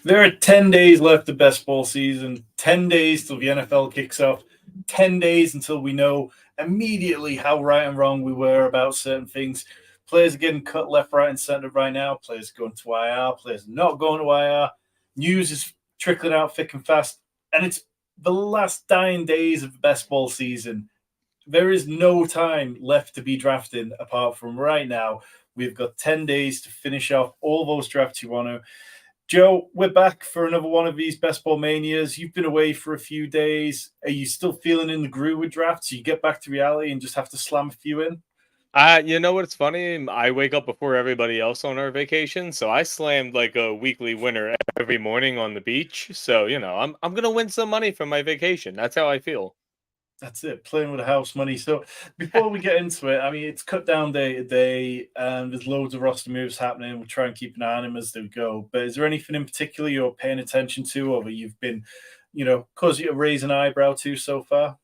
There are 10 days left of best ball season, 10 days till the NFL kicks off, 10 days until we know immediately how right and wrong we were about certain things. Players are getting cut left, right, and center right now. Players are going to IR, players are not going to IR. News is trickling out thick and fast, and it's the last dying days of the best ball season. There is no time left to be drafting apart from right now. We've got 10 days to finish off all those drafts you want to. Joe, we're back for another one of these Best Ball Manias. You've been away for a few days. Are you still feeling in the groove with drafts? You get back to reality and just have to slam a few in? You know what's funny? I wake up before everybody else on our vacation, so I slammed like a weekly winner every morning on the beach. So, I'm gonna win some money from my vacation. That's how I feel. That's it, playing with the house money. So before we get into it, I mean, it's cut down day to day, and there's loads of roster moves happening. We'll try and keep an eye on them as they go. But is there anything in particular you're paying attention to, or that you've been, cause you raise an eyebrow to so far?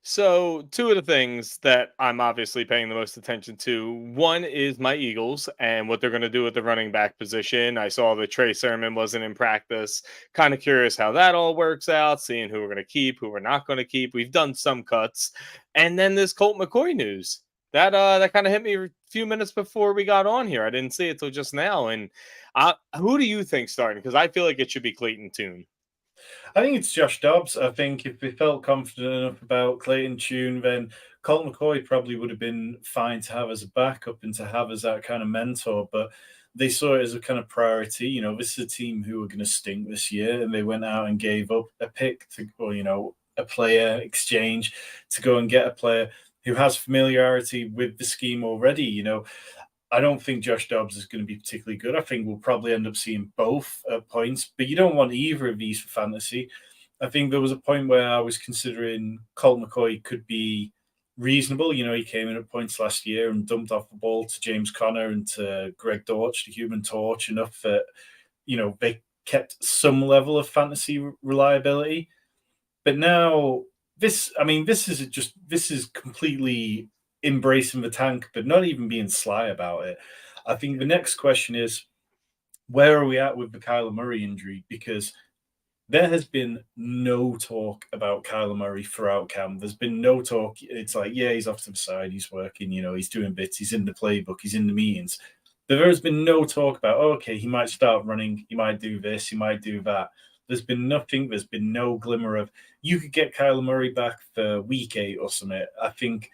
So, two of the things that I'm obviously paying the most attention to, one is my Eagles and what they're going to do with the running back position. I saw that Trey Sermon wasn't in practice. Kind of curious how that all works out, seeing who we're going to keep, who we're not going to keep. We've done some cuts. And then this Colt McCoy news. That kind of hit me a few minutes before we got on here. I didn't see it till just now. And who do you think starting? Because I feel like it should be Clayton Tune. I think it's Josh Dobbs. I think if they felt confident enough about Clayton Tune, then Colt McCoy probably would have been fine to have as a backup and to have as that kind of mentor. But they saw it as a kind of priority. This is a team who are going to stink this year, and they went out and gave up a pick to, or a player exchange to go and get a player who has familiarity with the scheme already. I don't think Josh Dobbs is going to be particularly good. I think we'll probably end up seeing both at points, but you don't want either of these for fantasy. I think there was a point where I was considering Colt McCoy could be reasonable. He came in at points last year and dumped off the ball to James Conner and to Greg Dortch, the Human Torch, enough that, they kept some level of fantasy reliability. But now this is completely embracing the tank, but not even being sly about it. I think the next question is, where are we at with the Kyler Murray injury? Because there has been no talk about Kyler Murray throughout camp. There's been no talk. It's like, yeah, he's off to the side, he's working, he's doing bits, he's in the playbook, he's in the meetings. But there has been no talk about, okay, he might start running, he might do this, he might do that. There's been nothing. There's been no glimmer of, you could get Kyler Murray back for week 8 or something. I think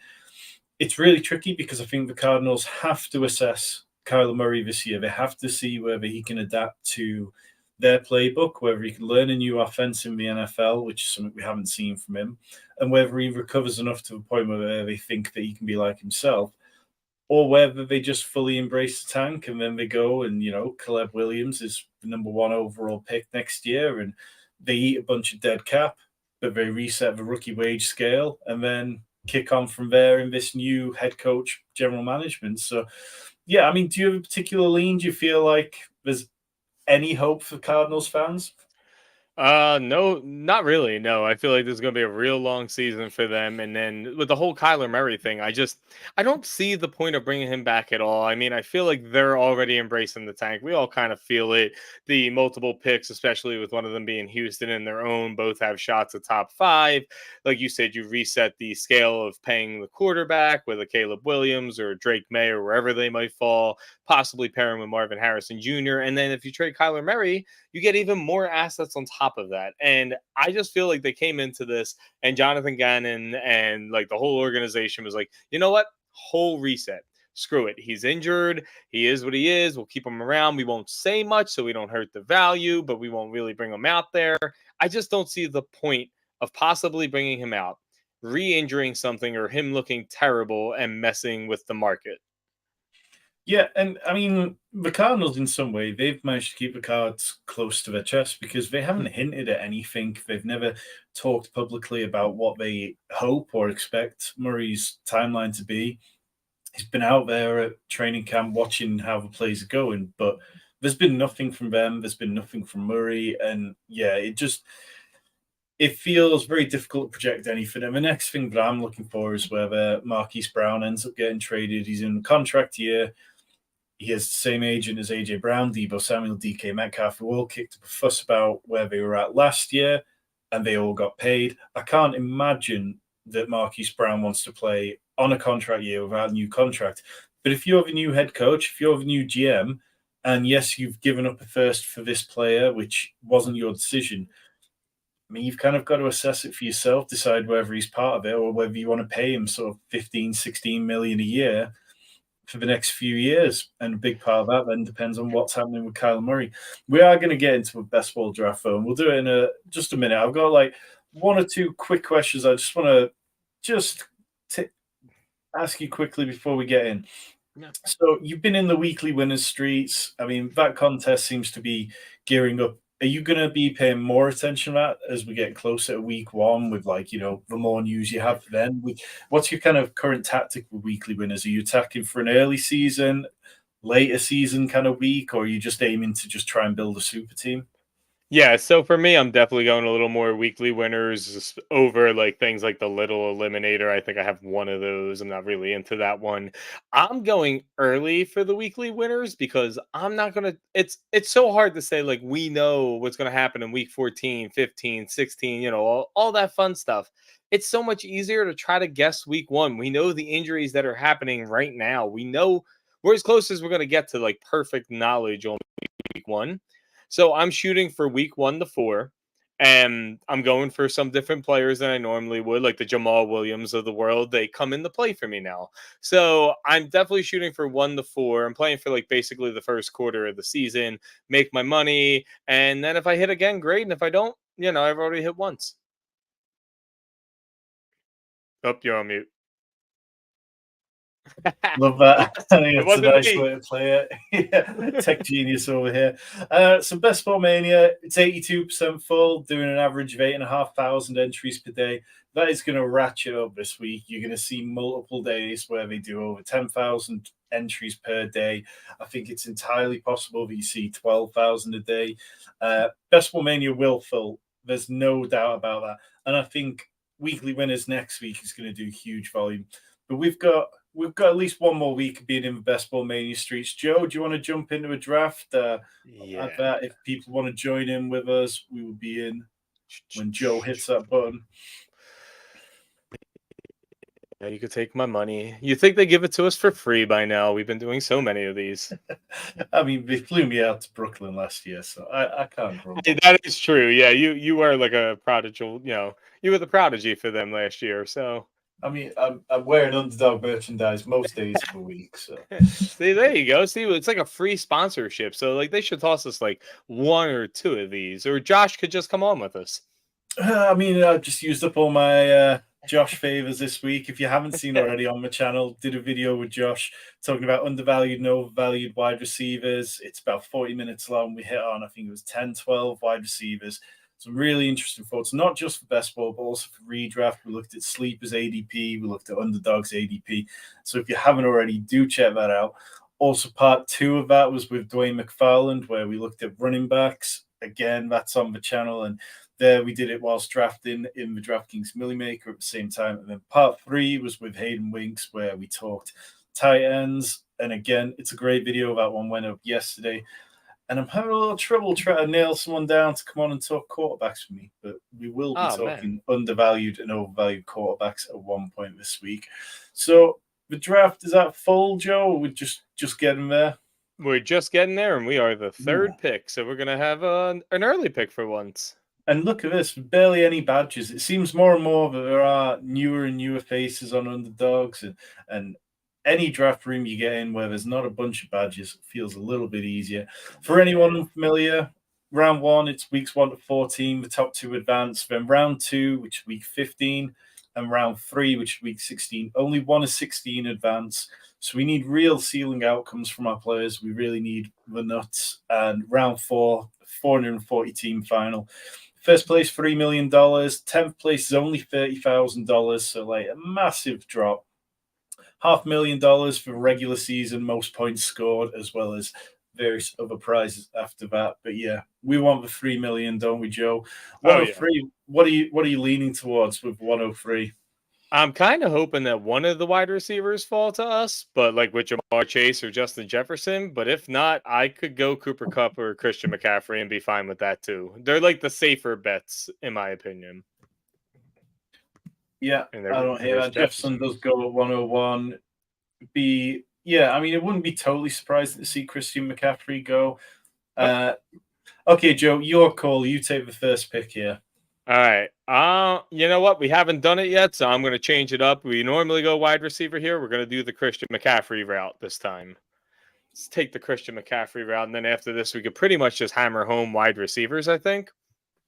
it's really tricky because I think the Cardinals have to assess Kyler Murray this year. They have to see whether he can adapt to their playbook, whether he can learn a new offense in the NFL, which is something we haven't seen from him, and whether he recovers enough to the point where they think that he can be like himself, or whether they just fully embrace the tank and then they go and, Caleb Williams is the number 1 overall pick next year and they eat a bunch of dead cap, but they reset the rookie wage scale and then kick on from there in this new head coach general management. So, yeah, I mean, do you have a particular lean? Do you feel like there's any hope for Cardinals fans? No, not really. No, I feel like this is going to be a real long season for them. And then with the whole Kyler Murray thing, I don't see the point of bringing him back at all. I mean, I feel like they're already embracing the tank. We all kind of feel it. The multiple picks, especially with one of them being Houston and their own, both have shots at top 5. Like you said, you reset the scale of paying the quarterback with a Caleb Williams or Drake May or wherever they might fall, possibly pairing with Marvin Harrison Jr. And then if you trade Kyler Murray, you get even more assets on top of that. And I just feel like they came into this and Jonathan Gannon and like the whole organization was like, you know what? Whole reset. Screw it. He's injured. He is what he is. We'll keep him around. We won't say much so we don't hurt the value, but we won't really bring him out there. I just don't see the point of possibly bringing him out, re injuring something, or him looking terrible and messing with the market. Yeah, and I mean, the Cardinals, in some way, they've managed to keep the cards close to their chest because they haven't hinted at anything. They've never talked publicly about what they hope or expect Murray's timeline to be. He's been out there at training camp watching how the plays are going, but there's been nothing from them. There's been nothing from Murray. And yeah, it feels very difficult to project anything. And the next thing that I'm looking for is whether Marquise Brown ends up getting traded. He's in a contract year. He has the same agent as AJ Brown, Debo Samuel, DK Metcalf, who all kicked up a fuss about where they were at last year, and they all got paid. I can't imagine that Marquise Brown wants to play on a contract year without a new contract. But if you have a new head coach, if you have a new GM, and yes, you've given up a first for this player, which wasn't your decision, I mean, you've kind of got to assess it for yourself, decide whether he's part of it or whether you want to pay him sort of 15, 16 million a year for the next few years. And a big part of that then depends on what's happening with Kyler Murray. We are going to get into a best ball draft, though, and we'll do it in just a minute. I've got like one or two quick questions. I just want to ask you quickly before we get in. Yeah. So you've been in the weekly winners streets. I mean, that contest seems to be gearing up. Are you going to be paying more attention to that as we get closer to week one with, like, you know, the more news you have then? What's your kind of current tactic with weekly winners? Are you attacking for an early season, later season kind of week, or are you just aiming to just try and build a super team? Yeah, so for me, I'm definitely going a little more weekly winners over like things like the little eliminator. I think I have one of those. I'm not really into that one. I'm going early for the weekly winners because I'm not going to it's so hard to say like we know what's going to happen in week 14, 15, 16, you know, all that fun stuff. It's so much easier to try to guess week 1. We know the injuries that are happening right now. We know we're as close as we're going to get to like perfect knowledge on week 1. So I'm shooting for week 1 to 4, and I'm going for some different players than I normally would, like the Jamal Williams of the world. They come into play for me now. So I'm definitely shooting for 1 to 4. I'm playing for like basically the first quarter of the season, make my money, and then if I hit again, great. And if I don't, you know, I've already hit once. Oh, you're on mute. Love that. I think It it's a wasn't nice me. way to play it. Yeah, tech genius over here. So Best Ball Mania, it's 82% full, doing an average of 8,500 entries per day. That is going to ratchet up this week. You're going to see multiple days where they do over 10,000 entries per day. I think it's entirely possible that you see 12,000 a day. Best Ball Mania will fill. There's no doubt about that. And I think weekly winners next week is going to do huge volume. But we've got at least one more week of being in the Best Ball Mania streets. Joe, do you want to jump into a draft? Yeah. If people want to join in with us, we will be in when Joe hits that button. Yeah, you could take my money. You think they give it to us for free by now? We've been doing so many of these. I mean, they flew me out to Brooklyn last year, so I can't grumble. Hey, that is true. Yeah, you were like a prodigy. You know, you were the prodigy for them last year. So I mean, I'm wearing Underdog merchandise most days of the week. So see, there you go. See, it's like a free sponsorship. So like they should toss us like 1 or 2 of these, or Josh could just come on with us. I mean, I've just used up all my Josh favors this week. If you haven't seen already on my channel, did a video with Josh talking about undervalued and overvalued wide receivers. It's about 40 minutes long. We hit on, I think it was 10, 12 wide receivers. Some really interesting thoughts, not just for best ball, but also for redraft. We looked at Sleepers ADP. We looked at Underdogs ADP. So if you haven't already, do check that out. Also, part 2 of that was with Dwayne McFarland, where we looked at running backs. Again, that's on the channel. And there we did it whilst drafting in the DraftKings Millie Maker at the same time. And then part 3 was with Hayden Winks, where we talked tight ends. And again, it's a great video. That one went up yesterday. And I'm having a little trouble trying to nail someone down to come on and talk quarterbacks for me. But we will be talking undervalued and overvalued quarterbacks at one point this week. So the draft, is that full, Joe? Or we're just getting there? We're just getting there, and we are the 3rd pick. So we're going to have an early pick for once. And look at this, barely any badges. It seems more and more that there are newer and newer faces on underdogs, and any draft room you get in where there's not a bunch of badges feels a little bit easier. For anyone unfamiliar, round 1, it's weeks 1 to 14, the top 2 advance. Then round 2, which is week 15, and round 3, which is week 16. Only 1 of 16 advance. So we need real ceiling outcomes from our players. We really need the nuts. And round 4, 440 team final. First place, $3 million. 10th place is only $30,000. So like a massive drop. $500,000 for regular season, most points scored, as well as various other prizes after that. But yeah, we want the 3 million, don't we, Joe? 103. Yeah. What are you leaning towards with 103? I'm kind of hoping that one of the wide receivers fall to us, but like with Jamar Chase or Justin Jefferson. But if not, I could go Cooper Kupp or Christian McCaffrey and be fine with that too. They're like the safer bets, in my opinion. Yeah, And I don't hate there's that. Jefferson does go at 101. Yeah, I mean, it wouldn't be totally surprised to see Christian McCaffrey go. Okay, Joe, your call. You take the first pick here. All right. You know what? We haven't done it yet, so I'm going to change it up. We normally go wide receiver here. We're going to do the Christian McCaffrey route this time. Let's take the Christian McCaffrey route, and then after this, we could pretty much just hammer home wide receivers, I think.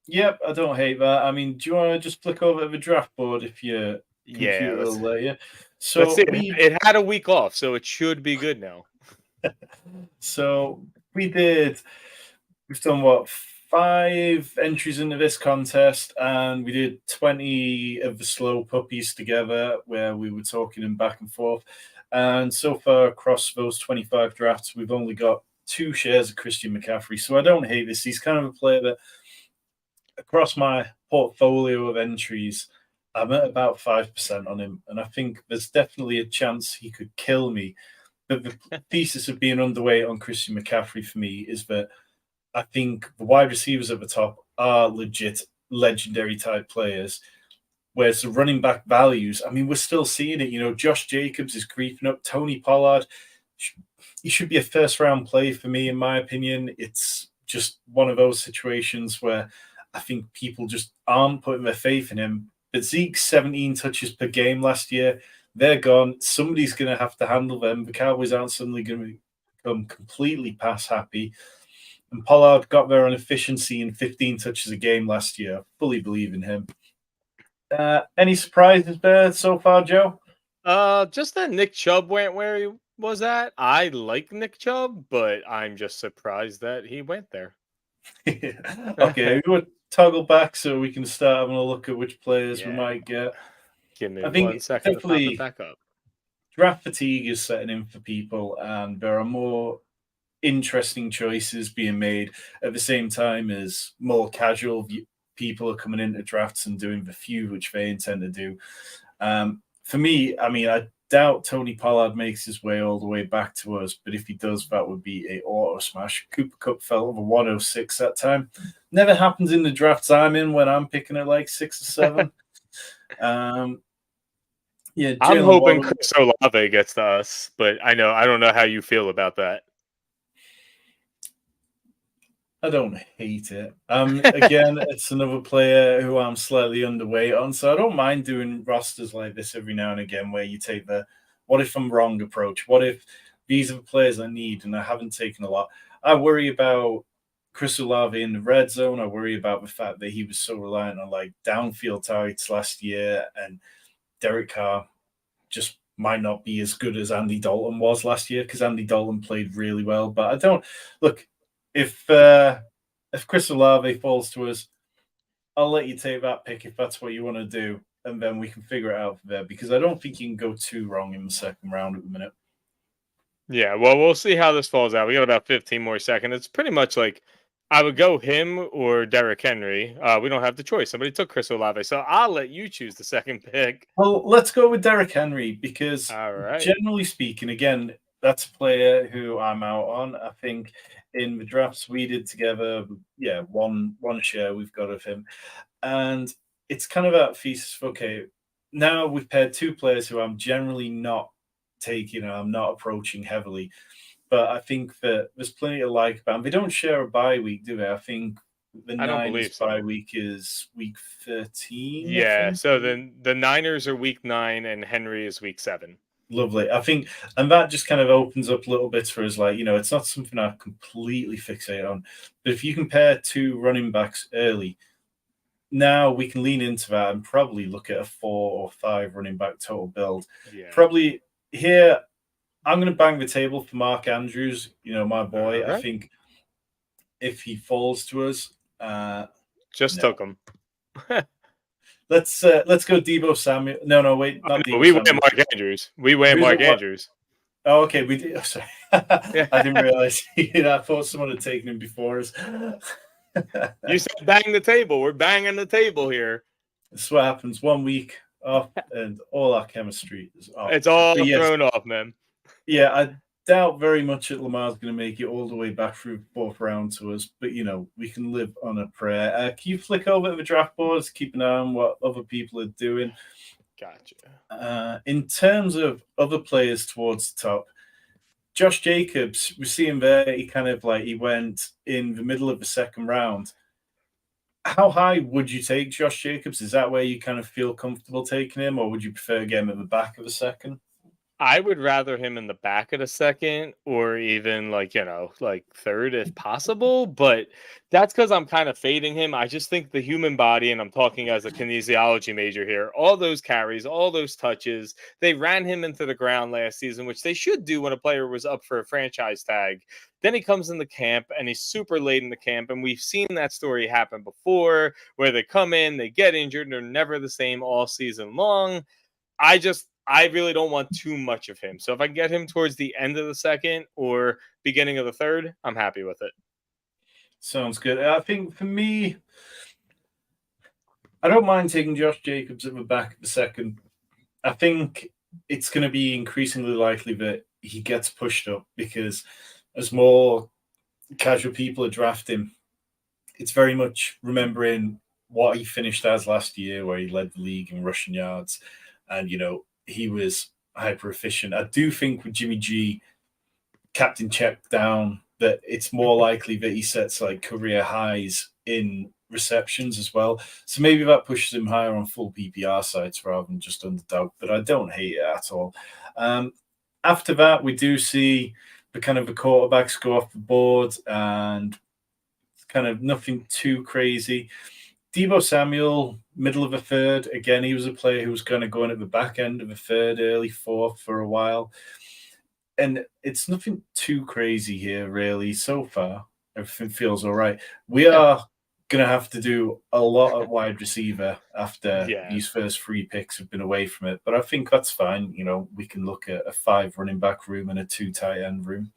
Yep, I don't hate that. I mean, do you want to just flick over to the draft board if your computer will let you? Let's see. We It had a week off, so it should be good now. So we've done what, 5 entries into this contest, and we did 20 of the slow puppies together where we were talking and back and forth. And so far across those 25 drafts, we've only got 2 shares of Christian McCaffrey. So I don't hate this. He's kind of a player that across my portfolio of entries, I'm at about 5% on him. And I think there's definitely a chance he could kill me. But the thesis of being underweight on Christian McCaffrey for me is that I think the wide receivers at the top are legit legendary type players. Whereas the running back values, I mean, we're still seeing it. You know, Josh Jacobs is creeping up. Tony Pollard, he should be a first round play for me, in my opinion. It's just one of those situations where I think people just aren't putting their faith in him. But Zeke's 17 touches per game last year, they're gone. Somebody's going to have to handle them. The Cowboys aren't suddenly going to become completely pass happy. And Pollard got there on efficiency in 15 touches a game last year. I fully believe in him. Any surprises there so far, Joe? Just that Nick Chubb went where he was at. I like Nick Chubb, but I'm just surprised that he went there. Okay, we would toggle back so we can start having a look at which players we might get. Give me 1 second to pop it back up. Draft fatigue is setting in for people, and there are more interesting choices being made at the same time as more casual people are coming into drafts and doing the few which they intend to do. For me, I mean, I doubt Tony Pollard makes his way all the way back to us, but if he does, that would be a auto smash. Cooper Kupp fell over 106 that time. Never happens in the drafts I'm in when I'm picking at like 6 or 7. Yeah, I'm hoping Chris Olave gets to us, but I don't know how you feel about that. I don't hate it. Again, it's another player who I'm slightly underweight on, so I don't mind doing rosters like this every now and again where you take the what if I'm wrong approach. What if these are the players I need and I haven't taken a lot? I worry about Chris Olave in the red zone. I worry about the fact that he was so reliant on like downfield targets last year, and Derek Carr just might not be as good as Andy Dalton was last year because Andy Dalton played really well. But I don't look. If Chris Olave falls to us, I'll let you take that pick if that's what you want to do, and then we can figure it out from there, because I don't think you can go too wrong in the second round at the minute. Yeah, well, we'll see how this falls out. We got about 15 more seconds. It's pretty much like I would go him or Derrick Henry. We don't have the choice. Somebody took Chris Olave, so I'll let you choose the second pick. Well, let's go with Derrick Henry because, right. Generally speaking, again, that's a player who I'm out on. I think in the drafts we did together, one share we've got of him. And it's kind of that thesis of, okay, now we've paired 2 players who I'm generally not taking, I'm not approaching heavily. But I think that there's plenty to like about them. They don't share a bye week, do they? I think the Niners bye week is week 13. Yeah, so then the Niners are week 9 and Henry is week 7. Lovely. I think, and that just kind of opens up little bits for us. Like, it's not something I completely fixate on. But if you compare 2 running backs early, now we can lean into that and probably look at a 4 or 5 running back total build. Yeah. Probably here, I'm going to bang the table for Mark Andrews, my boy. Right. I think if he falls to us, took him. Let's go Deebo Samuel. No, wait, not Deebo. We went Mark Andrews. Andrews. Oh, okay, we did. Oh, sorry, I didn't realize. I thought someone had taken him before us. You said bang the table. We're banging the table here. This is what happens. 1 week, off, and all our chemistry is off. It's all But yes, thrown off, man. yeah, I doubt very much that Lamar's going to make it all the way back through the fourth round to us. But we can live on a prayer. Can you flick over the draft boards, keep an eye on what other people are doing? Gotcha. In terms of other players towards the top, Josh Jacobs, we see him there. He went in the middle of the second round. How high would you take Josh Jacobs? Is that where you kind of feel comfortable taking him, or would you prefer getting him at the back of the second? I would rather him in the back of the second or even like third if possible. But that's because I'm kind of fading him. I just think the human body, and I'm talking as a kinesiology major here, all those carries, all those touches, they ran him into the ground last season, which they should do when a player was up for a franchise tag. Then he comes in the camp and he's super late in the camp. And we've seen that story happen before where they come in, they get injured, and they're never the same all season long. I really don't want too much of him. So if I can get him towards the end of the second or beginning of the third, I'm happy with it. Sounds good. I think for me, I don't mind taking Josh Jacobs at the back of the second. I think it's going to be increasingly likely that he gets pushed up because as more casual people are drafting, it's very much remembering what he finished as last year, where he led the league in rushing yards. And, he was hyper efficient. I do think with Jimmy G, captain check down, that it's more likely that he sets like career highs in receptions as well. So maybe that pushes him higher on full PPR sites rather than just underdog, but I don't hate it at all. After that, we do see the kind of the quarterbacks go off the board and kind of nothing too crazy. Deebo Samuel, middle of a third. Again, he was a player who was kind of going at the back end of a third, early fourth for a while. And it's nothing too crazy here, really. So far, everything feels all right. We are going to have to do a lot at wide receiver after these first 3 picks have been away from it. But I think that's fine. We can look at a 5 running back room and a 2 tight end room.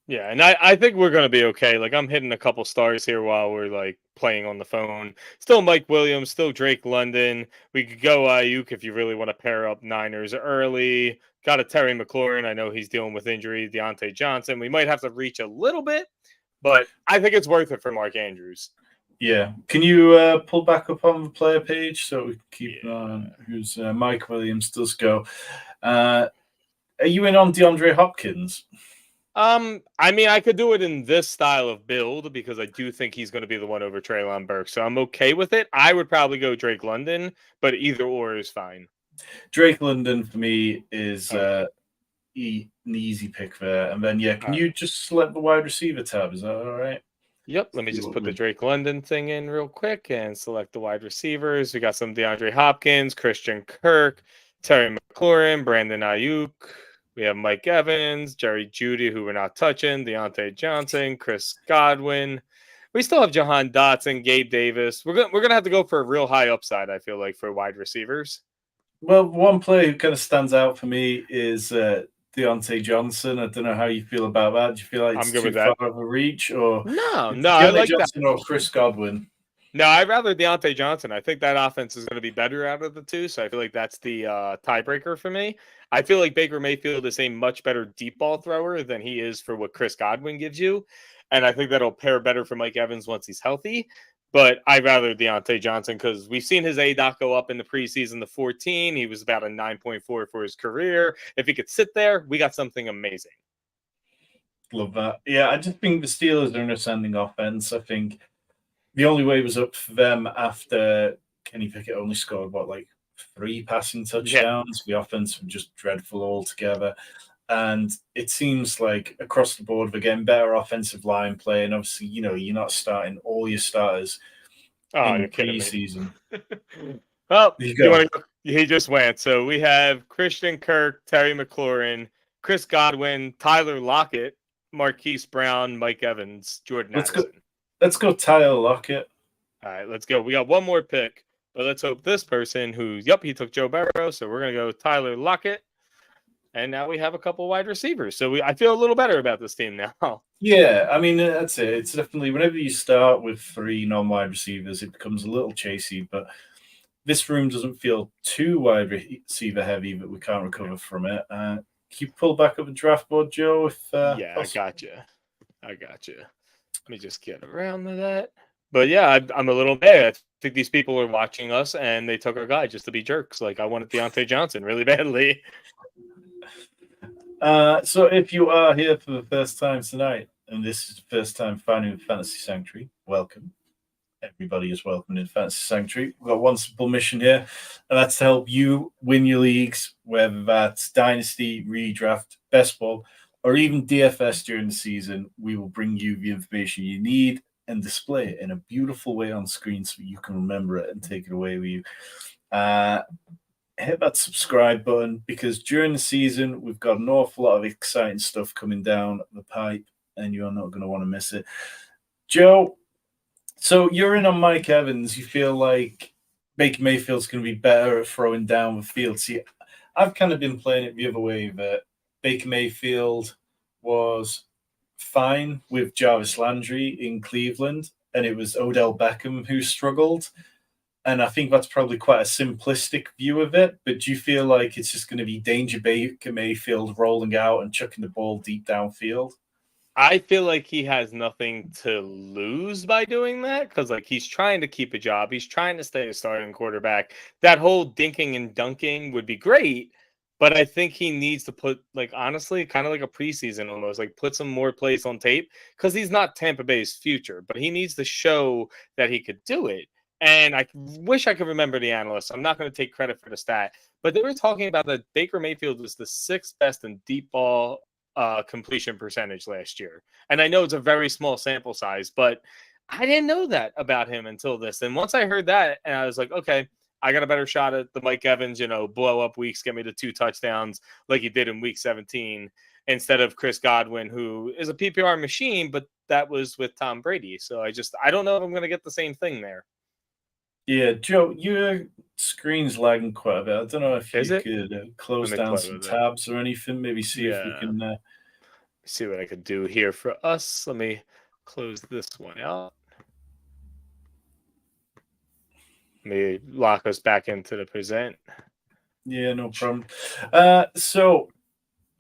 Yeah, and I think we're going to be okay. Like, I'm hitting a couple stars here while we're, like, playing on the phone. Still Mike Williams, still Drake London. We could go Ayuk if you really want to pair up Niners early. Got a Terry McLaurin. I know he's dealing with injury. Deontay Johnson. We might have to reach a little bit, but I think it's worth it for Mark Andrews. Yeah. Can you pull back up on the player page so we can keep an eye on who's Mike Williams does go? Are you in on DeAndre Hopkins? I mean, I could do it in this style of build because I do think he's going to be the one over Treylon Burks. So I'm okay with it. I would probably go Drake London, but either or is fine. Drake London for me is an easy pick there. And then, can you just select the wide receiver tab? Is that all right? Yep. Let me just put the Drake London thing in real quick and select the wide receivers. We got some DeAndre Hopkins, Christian Kirk, Terry McLaurin, Brandon Ayuk. We have Mike Evans, Jerry Jeudy, who we're not touching, Deontay Johnson, Chris Godwin. We still have Jahan Dotson, Gabe Davis. We're gonna have to go for a real high upside, I feel like, for wide receivers. Well, one player who kind of stands out for me is Deontay Johnson. I don't know how you feel about that. Do you feel like it's too far of a reach, or no? I like Johnson that. Or Chris Godwin? No, I'd rather Deontay Johnson. I think that offense is going to be better out of the two, so I feel like that's the tiebreaker for me. I feel like Baker Mayfield is a much better deep ball thrower than he is for what Chris Godwin gives you, and I think that'll pair better for Mike Evans once he's healthy. But I'd rather Deontay Johnson because we've seen his ADOT go up in the preseason to 14. He was about a 9.4 for his career. If he could sit there, we got something amazing. Love that. Yeah, I just think the Steelers are an ascending offense. I think the only way was up for them after Kenny Pickett only scored, 3 passing touchdowns. The offense was just dreadful altogether. And it seems like across the board, we're getting better offensive line play. And obviously, you're not starting all your starters in the preseason. Well, he just went. So we have Christian Kirk, Terry McLaurin, Chris Godwin, Tyler Lockett, Marquise Brown, Mike Evans, Jordan Addison. Let's go Tyler Lockett. All right, let's go. We got one more pick, but let's hope this person he took Joe Burrow, so we're going to go Tyler Lockett. And now we have a couple wide receivers. So I feel a little better about this team now. Yeah, I mean, that's it. It's definitely, whenever you start with 3 non-wide receivers, it becomes a little chasey. But this room doesn't feel too wide receiver heavy that we can't recover from it. Can you pull back up a draft board, Joe? If Yeah, I possible? got you. I got you. Let me just get around to that. But yeah, I'm a little mad. I think these people are watching us and they took our guy just to be jerks. Like I wanted Deontay Johnson really badly. So if you are here for the first time tonight, and this is the first time finding Fantasy Sanctuary, welcome. Everybody is welcome in Fantasy Sanctuary. We've got one simple mission here, and that's to help you win your leagues, whether that's Dynasty, Redraft, Best Ball, or even DFS during the season. We will bring you the information you need and display it in a beautiful way on screen so you can remember it and take it away with you. Hit that subscribe button because during the season, we've got an awful lot of exciting stuff coming down the pipe, and you're not going to want to miss it. Joe, so you're in on Mike Evans. You feel like Baker Mayfield's going to be better at throwing down the field. See, I've kind of been playing it the other way that Baker Mayfield was fine with Jarvis Landry in Cleveland, and it was Odell Beckham who struggled. And I think that's probably quite a simplistic view of it. But do you feel like it's just going to be Danger Baker Mayfield rolling out and chucking the ball deep downfield? I feel like he has nothing to lose by doing that because, like, he's trying to keep a job. He's trying to stay a starting quarterback. That whole dinking and dunking would be great, but I think he needs to put, like, honestly, kind of like a preseason almost, like, put some more plays on tape because he's not Tampa Bay's future, but he needs to show that he could do it. And I wish I could remember the analysts. I'm not going to take credit for the stat, but they were talking about that Baker Mayfield was the sixth best in deep ball completion percentage last year. And I know it's a very small sample size, but I didn't know that about him until this. And once I heard that, and I was like, okay, I got a better shot at the Mike Evans, blow up weeks, get me the 2 touchdowns like he did in week 17, instead of Chris Godwin, who is a PPR machine, but that was with Tom Brady. So I don't know if I'm going to get the same thing there. Yeah, Joe, your screen's lagging quite a bit. I don't know if Is you it? could close Let me down play some with it. tabs or anything. Maybe see if we Yeah. can. See what I could do here for us. Let me close this one out. Let me lock us back into the present. Yeah, no problem. So,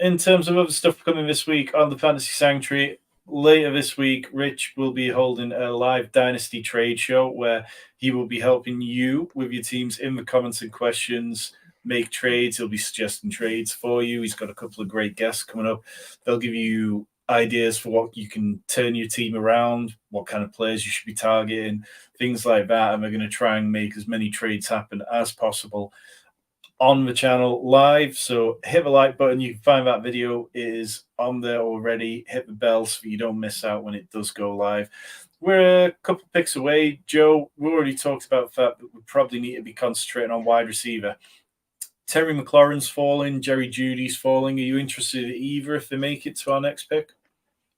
in terms of other stuff coming this week on the Fantasy Sanctuary, later this week, Rich will be holding a live Dynasty trade show where he will be helping you with your teams in the comments and questions, make trades. He'll be suggesting trades for you. He's got a couple of great guests coming up. They'll give you ideas for what you can turn your team around, what kind of players you should be targeting, things like that. And we're going to try and make as many trades happen as possible on the channel live. So hit the like button. You can find that video is on there already. Hit the bell so you don't miss out when it does go live. We're a couple picks away. Joe, we already talked about the fact that we probably need to be concentrating on wide receiver. Terry McLaurin's falling. Jerry Judy's falling. Are you interested in either if they make it to our next pick?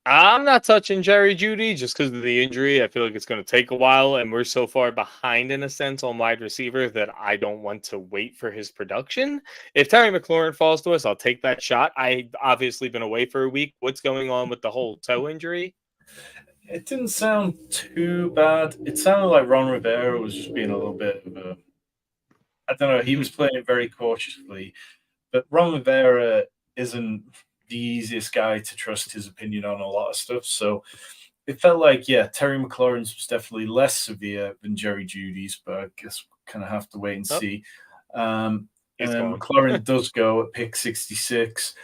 I'm not touching Jerry Judy just because of the injury. I feel like it's going to take a while, and we're so far behind in a sense on wide receiver that I don't want to wait for his production. If Terry McLaurin falls to us, I'll take that shot. I've obviously been away for a week. What's going on with the whole toe injury? It didn't sound too bad. It sounded like Ron Rivera was just being a little bit of a, I don't know, he was playing it very cautiously. But Ron Rivera isn't the easiest guy to trust his opinion on a lot of stuff. So it felt like, yeah, Terry McLaurin's was definitely less severe than Jerry Judy's, but I guess we'll kind of have to wait and see. And He's then gone. McLaurin does go at pick 66.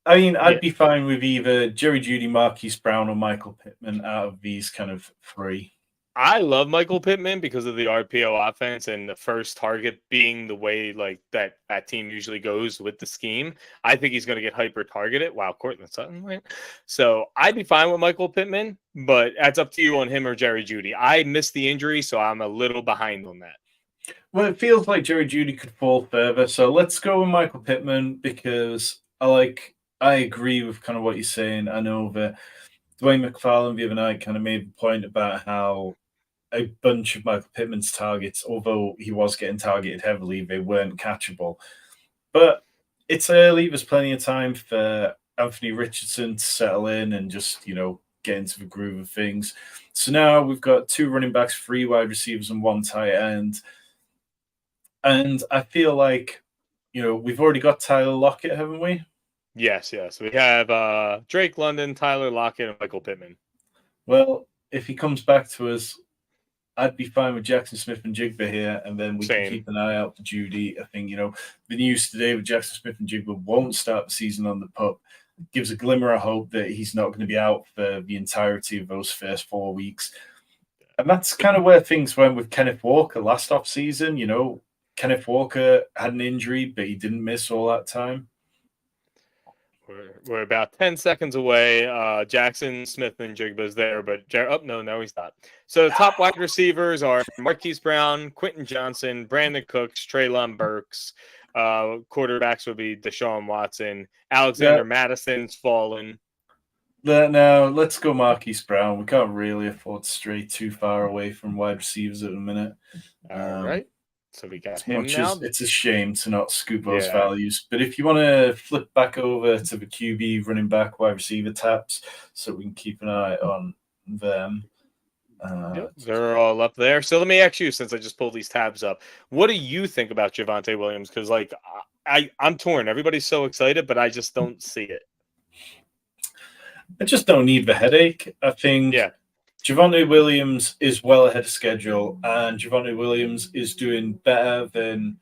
I'd be fine with either Jerry Judy, Marquise Brown, or Michael Pittman out of these kind of three. I love Michael Pittman because of the RPO offense and the first target being the way like that team usually goes with the scheme. I think he's going to get hyper targeted. Wow, Cortland Sutton went. So I'd be fine with Michael Pittman, but that's up to you on him or Jerry Judy. I missed the injury, so I'm a little behind on that. Well, it feels like Jerry Judy could fall further. So let's go with Michael Pittman because I agree with kind of what you're saying. I know that Dwayne McFarland the other night kind of made the point about how a bunch of Michael Pittman's targets, although he was getting targeted heavily, they weren't catchable. But it's early. There's plenty of time for Anthony Richardson to settle in and just, get into the groove of things. So now we've got 2 running backs, 3 wide receivers, and 1 tight end. And I feel like, we've already got Tyler Lockett, haven't we? Yes. We have Drake London, Tyler Lockett, and Michael Pittman. Well, if he comes back to us, I'd be fine with Jackson Smith and Jigba here, and then we can keep an eye out for Judy. I think, the news today with Jackson Smith and Jigba won't start the season on the pup. It gives a glimmer of hope that he's not going to be out for the entirety of those first 4 weeks. And that's kind of where things went with Kenneth Walker last offseason. Kenneth Walker had an injury, but he didn't miss all that time. We're about 10 seconds away. Jackson Smith and Jigba's there, but no, he's not. So top wide receivers are Marquise Brown, Quentin Johnson, Brandon Cooks, Treylon Burks. Quarterbacks would be Deshaun Watson. Alexander Madison's fallen. Now, let's go Marquise Brown. We can't really afford to stray too far away from wide receivers at the minute. All right. So we got him now. It's a shame to not scoop those values. But if you want to flip back over to the QB, running back, wide receiver taps, so we can keep an eye on them. They're all up there. So let me ask you, since I just pulled these tabs up, what do you think about Javonte Williams? Because I'm torn. Everybody's so excited, but I just don't see it. I just don't need the headache. I think Javonte Williams is well ahead of schedule, and Javonte Williams is doing better than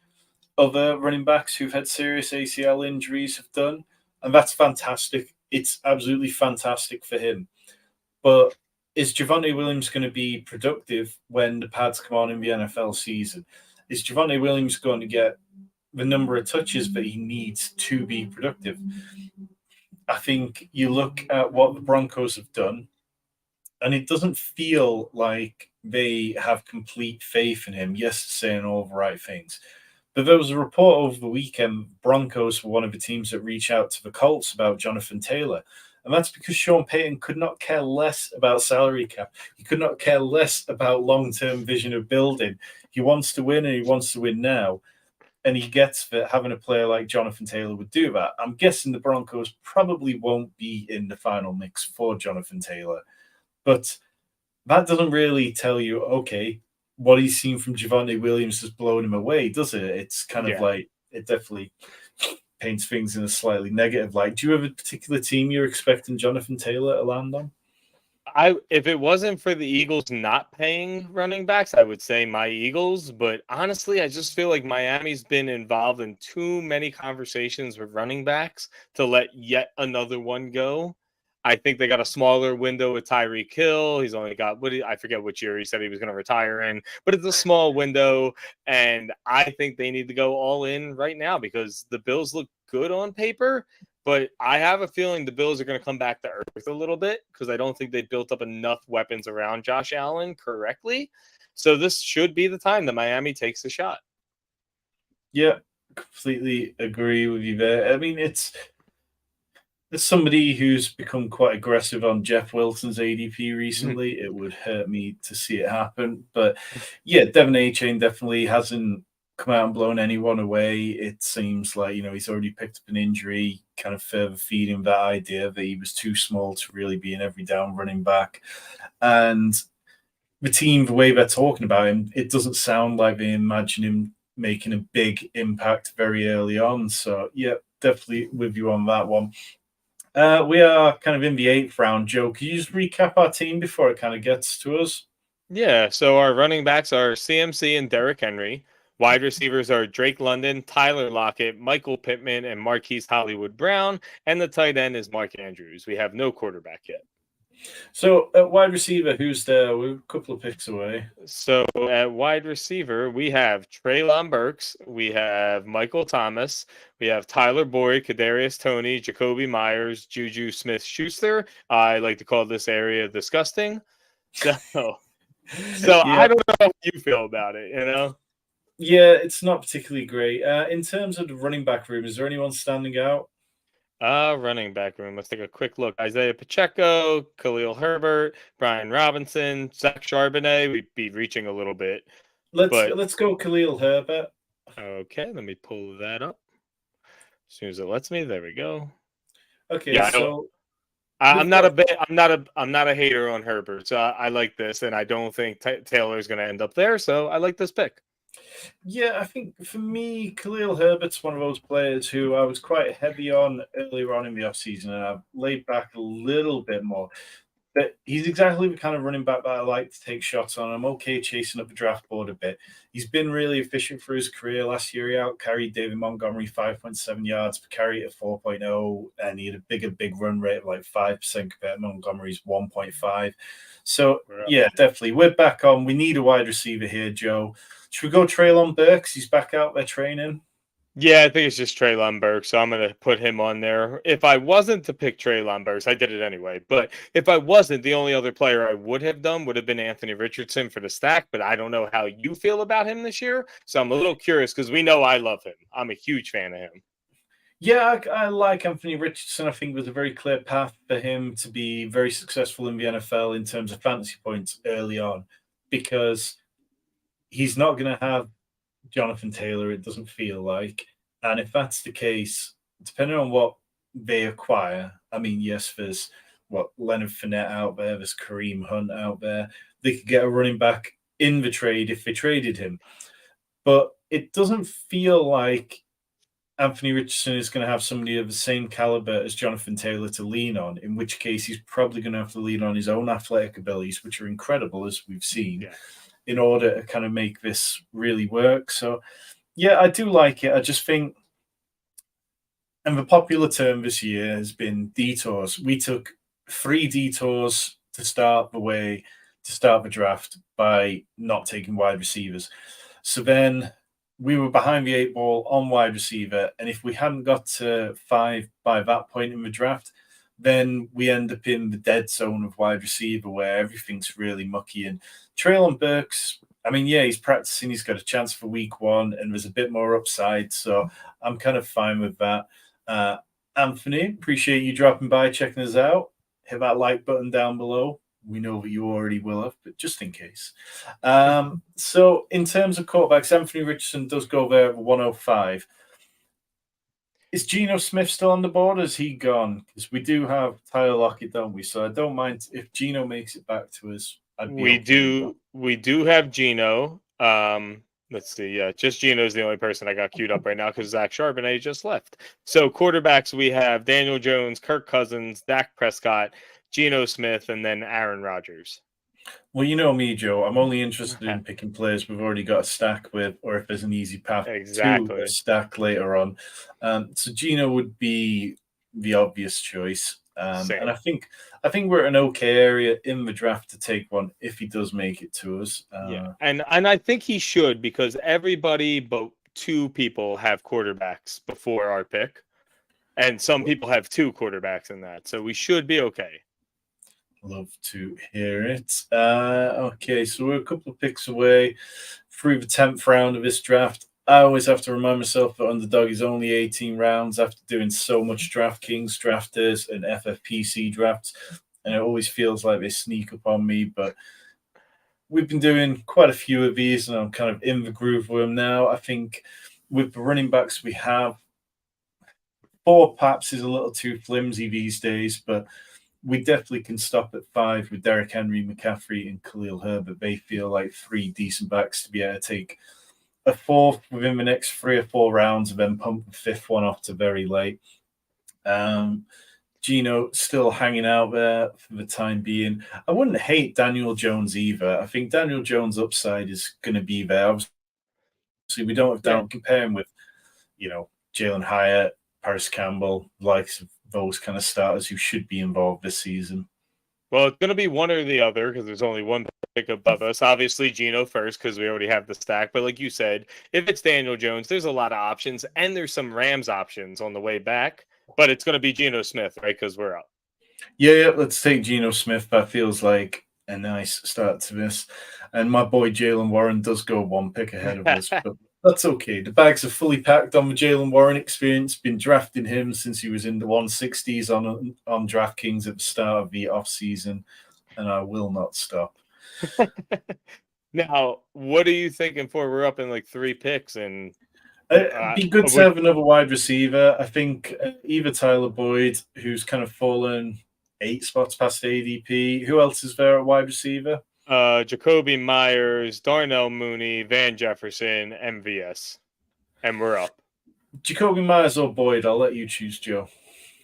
other running backs who've had serious ACL injuries have done, and that's fantastic. It's absolutely fantastic for him. But is Javonte Williams going to be productive when the pads come on in the NFL season? Is Javonte Williams going to get the number of touches that he needs to be productive? I think you look at what the Broncos have done, and it doesn't feel like they have complete faith in him. Yes, saying all the right things. But there was a report over the weekend, Broncos were one of the teams that reached out to the Colts about Jonathan Taylor. And that's because Sean Payton could not care less about salary cap. He could not care less about long-term vision of building. He wants to win, and he wants to win now. And he gets that having a player like Jonathan Taylor would do that. I'm guessing the Broncos probably won't be in the final mix for Jonathan Taylor. But that doesn't really tell you, okay, what he's seen from Javonte Williams has blown him away, does it? It's kind of like, it definitely paints things in a slightly negative light. Do you have a particular team you're expecting Jonathan Taylor to land on? If it wasn't for the Eagles not paying running backs, I would say my Eagles. But honestly, I just feel like Miami's been involved in too many conversations with running backs to let yet another one go. I think they got a smaller window with Tyreek Hill. He's only got, I forget which year he said he was going to retire in, but it's a small window. And I think they need to go all in right now because the Bills look good on paper. But I have a feeling the Bills are going to come back to earth a little bit because I don't think they built up enough weapons around Josh Allen correctly. So this should be the time that Miami takes a shot. Yeah, completely agree with you there. I mean, it's somebody who's become quite aggressive on Jeff Wilson's ADP recently. It would hurt me to see it happen. But yeah, Devin A-Chain definitely hasn't come out and blown anyone away. It seems like, he's already picked up an injury, kind of further feeding that idea that he was too small to really be an every down running back. And the team, the way they're talking about him, it doesn't sound like they imagine him making a big impact very early on. So yeah, definitely with you on that one. We are kind of in the 8th round. Joe, can you just recap our team before it kind of gets to us? Yeah, so our running backs are CMC and Derrick Henry. Wide receivers are Drake London, Tyler Lockett, Michael Pittman, and Marquise Hollywood Brown. And the tight end is Mark Andrews. We have no quarterback yet. So at wide receiver, who's there? We're a couple of picks away. So at wide receiver, we have Treylon Burks, we have Michael Thomas, we have Tyler Boyd, Kadarius Toney, Jacoby Myers, Juju Smith-Schuster. I like to call this area disgusting. So yeah. I don't know how you feel about it, Yeah, it's not particularly great. In terms of the running back room, is there anyone standing out? Running back room. Let's take a quick look. Isaiah Pacheco, Khalil Herbert, Brian Robinson, Zach Charbonnet. We'd be reaching a little bit. Let's go Khalil Herbert. Okay, let me pull that up. As soon as it lets me, there we go. Okay, so I'm not a bit. I'm not a hater on Herbert. So I like this, and I don't think Taylor's going to end up there. So I like this pick. Yeah, I think for me, Khalil Herbert's one of those players who I was quite heavy on earlier on in the offseason, and I've laid back a little bit more. But he's exactly the kind of running back that I like to take shots on. I'm okay chasing up the draft board a bit. He's been really efficient for his career. Last year, he out carried David Montgomery 5.7 yards per carry at 4.0, and he had a big run rate of like 5% compared to Montgomery's 1.5. So, yeah, definitely. We're back on. We need a wide receiver here, Joe. Should we go Treylon Burks? He's back out there training. Yeah, I think it's just Treylon Burks, so I'm going to put him on there. If I wasn't to pick Treylon Burks, I did it anyway. But if I wasn't, the only other player I would have done would have been Anthony Richardson for the stack. But I don't know how you feel about him this year, so I'm a little curious because we know I love him. I'm a huge fan of him. Yeah, I like Anthony Richardson. I think there's a very clear path for him to be very successful in the NFL in terms of fantasy points early on, because he's not going to have Jonathan Taylor, it doesn't feel like. And if that's the case, depending on what they acquire, I mean, yes, there's Leonard Fournette out there, there's Kareem Hunt out there. They could get a running back in the trade if they traded him. But it doesn't feel like Anthony Richardson is going to have somebody of the same caliber as Jonathan Taylor to lean on, in which case he's probably going to have to lean on his own athletic abilities, which are incredible, as we've seen. Yeah. In order to kind of make this really work. So, yeah, I do like it. I just think, and the popular term this year has been detours. We took 3 detours to start the draft by not taking wide receivers. So then we were behind the 8 ball on wide receiver. And if we hadn't got to 5 by that point in the draft, then we end up in the dead zone of wide receiver where everything's really mucky. And Treylon Burks, I mean, yeah, he's practicing. He's got a chance for week 1, and there's a bit more upside. So I'm kind of fine with that. Anthony, appreciate you dropping by, checking us out. Hit that like button down below. We know that you already will have, but just in case. So in terms of quarterbacks, Anthony Richardson does go there at 105. Is Geno Smith still on the board? Or is he gone? Because we do have Tyler Lockett, don't we? So I don't mind if Geno makes it back to us. We do have Geno. Let's see. Yeah, just Geno is the only person I got queued up right now because Zach Charbonnet just left. So quarterbacks, we have Daniel Jones, Kirk Cousins, Dak Prescott, Geno Smith, and then Aaron Rodgers. Well, you know me, Joe. I'm only interested in picking players we've already got a stack with, or if there's an easy path to a stack later on. So Geno would be the obvious choice. And I think we're in an okay area in the draft to take one if he does make it to us. Yeah, and I think he should, because everybody but 2 people have quarterbacks before our pick, and some people have 2 quarterbacks in that, so we should be okay. Love to hear it. Okay, so we're a couple of picks away through the 10th round of this draft. I always have to remind myself that Underdog is only 18 rounds after doing so much DraftKings, Drafters, and FFPC drafts, and it always feels like they sneak up on me, but we've been doing quite a few of these, and I'm kind of in the groove with them now. I think with the running backs we have, 4 perhaps is a little too flimsy these days, but we definitely can stop at 5 with Derrick Henry, McCaffrey, and Khalil Herbert. They feel like 3 decent backs to be able to take a 4th within the next 3 or 4 rounds, and then pump the 5th one off to very late. Geno still hanging out there for the time being. I wouldn't hate Daniel Jones either. I think Daniel Jones' upside is going to be there. Obviously, we don't have down comparing with, Jalen Hyatt, Paris Campbell, likes of those kind of starters who should be involved this season. Well, it's going to be one or the other because there's only one pick above us. Obviously, Geno first because we already have the stack. But like you said, if it's Daniel Jones, there's a lot of options, and there's some Rams options on the way back. But it's going to be Geno Smith, right? Because we're up. Yeah, let's take Geno Smith. That feels like a nice start to this. And my boy Jaylen Warren does go 1 pick ahead of us, but that's okay. The bags are fully packed on the Jaylen Warren experience. Been drafting him since he was in the 160s on DraftKings at the start of the offseason, and I will not stop. Now, what are you thinking for? We're up in like 3 picks, and it'd be good to have another wide receiver. I think either Tyler Boyd, who's kind of fallen 8 spots past ADP. Who else is there at wide receiver? Jacoby Myers, Darnell Mooney, Van Jefferson, MVS. And we're up. Jacoby Myers or Boyd? I'll let you choose, Joe.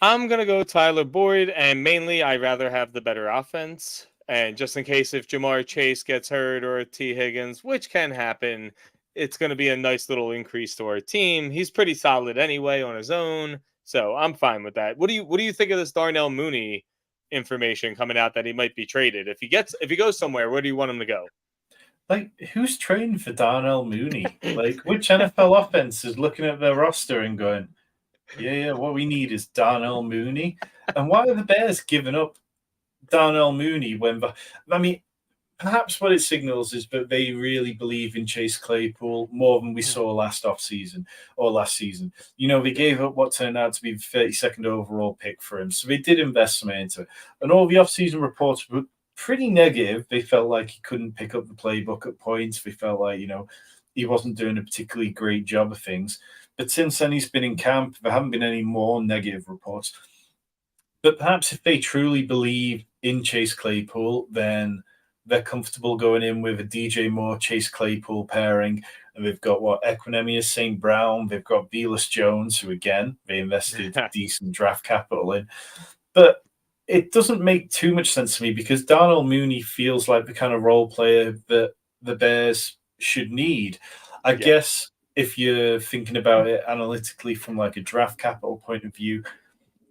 I'm going to go Tyler Boyd, and mainly I'd rather have the better offense. And just in case if Jamar Chase gets hurt or T. Higgins, which can happen, it's going to be a nice little increase to our team. He's pretty solid anyway on his own, so I'm fine with that. What do you think of this Darnell Mooney information coming out that he might be traded? If he goes somewhere, where do you want him to go? Like, who's training for Darnell Mooney? Like, which NFL offense is looking at their roster and going, yeah, what we need is Darnell Mooney? And why are the Bears giving up Darnell Mooney when, I mean, perhaps what it signals is that they really believe in Chase Claypool more than we saw last season. You know, they gave up what turned out to be the 32nd overall pick for him. So they did invest some into it. And all the offseason reports were pretty negative. They felt like he couldn't pick up the playbook at points. They felt like, you know, he wasn't doing a particularly great job of things. But since then, he's been in camp. There haven't been any more negative reports. But perhaps if they truly believe in Chase Claypool, then they're comfortable going in with a DJ Moore, Chase Claypool pairing. And they've got Equinemius St. Brown. They've got Velus Jones, who, again, they invested decent draft capital in. But it doesn't make too much sense to me because Darnell Mooney feels like the kind of role player that the Bears should need. I guess if you're thinking about it analytically from like a draft capital point of view,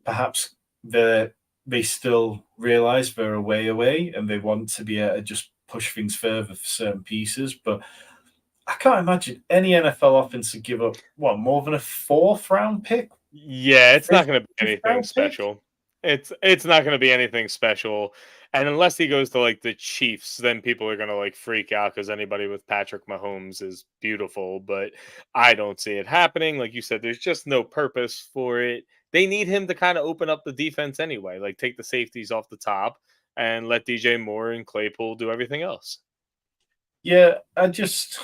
perhaps they still realize they're a way away and they want to be able to just push things further for certain pieces. But I can't imagine any NFL offense to give up, more than a 4th round pick? Yeah, it's not going to be anything special. It's not going to be anything special. And unless he goes to like the Chiefs, then people are going to like freak out because anybody with Patrick Mahomes is beautiful. But I don't see it happening. Like you said, there's just no purpose for it. They need him to kind of open up the defense anyway, like take the safeties off the top and let DJ Moore and Claypool do everything else. Yeah, I just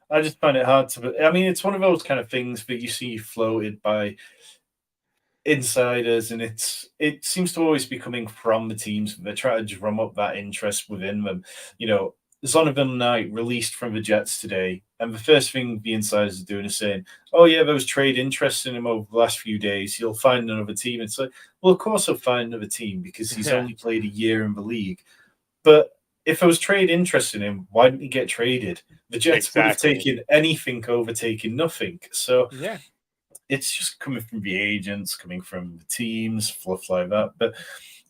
find it hard to. I mean, it's one of those kind of things that you see floated by insiders, and it seems to always be coming from the teams. They're trying to drum up that interest within them. You know, Zonovan Knight released from the Jets today, and the first thing the insiders are doing is saying, "Oh yeah, there was trade interest in him over the last few days. He'll find another team." It's like, well, of course he'll find another team because he's only played a year in the league. But if there was trade interest in him, why didn't he get traded? The Jets would have taken anything over taking nothing. So it's just coming from the agents, coming from the teams, fluff like that. But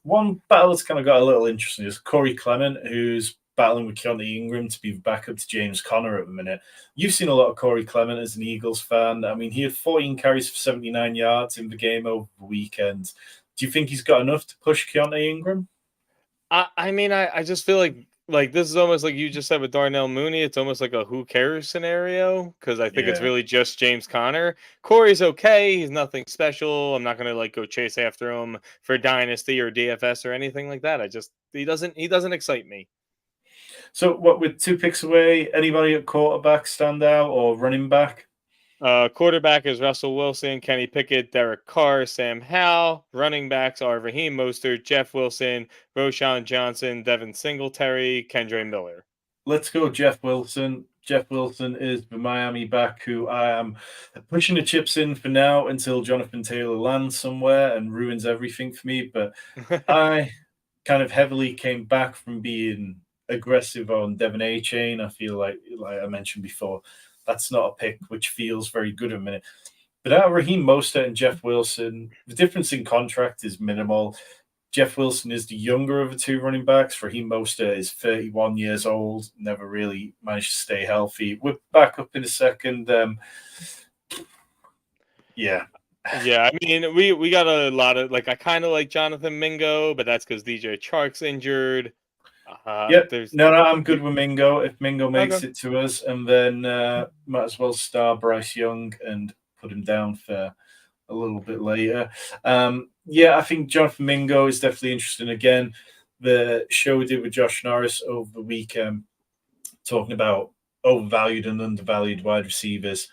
one battle that's kind of got a little interesting is Corey Clement, who's battling with Keontae Ingram to be backup to James Conner at the minute. You've seen a lot of Corey Clement as an Eagles fan. I mean, he had 14 carries for 79 yards in the game over the weekend. Do you think he's got enough to push Keontae Ingram? I mean, I just feel like this is almost like you just said with Darnell Mooney. It's almost like a who cares scenario because I think it's really just James Conner. Corey's okay. He's nothing special. I'm not gonna like go chase after him for Dynasty or DFS or anything like that. He doesn't excite me. So what, with 2 picks away, anybody at quarterback stand out or running back? Quarterback is Russell Wilson, Kenny Pickett, Derek Carr, Sam Howell. Running backs are Raheem Mostert, Jeff Wilson, Roshan Johnson, Devin Singletary, Kendre Miller. Let's go Jeff Wilson. Jeff Wilson is the Miami back who I am pushing the chips in for now until Jonathan Taylor lands somewhere and ruins everything for me. But I kind of heavily came back from being aggressive on Devin A-Chain. I feel like I mentioned before, that's not a pick which feels very good a minute. But out of Raheem Mostert and Jeff Wilson, the difference in contract is minimal. Jeff Wilson is the younger of the 2 running backs. Raheem Mostert is 31 years old, never really managed to stay healthy. We're back up in a second. Yeah. Yeah, I mean, we got a lot of, like, I kind of like Jonathan Mingo, but that's because DJ Chark's injured. No, I'm good with Mingo. If Mingo makes it to us, and then might as well star Bryce Young and put him down for a little bit later. I think Jonathan Mingo is definitely interesting. Again, the show we did with Josh Norris over the weekend, talking about overvalued and undervalued wide receivers.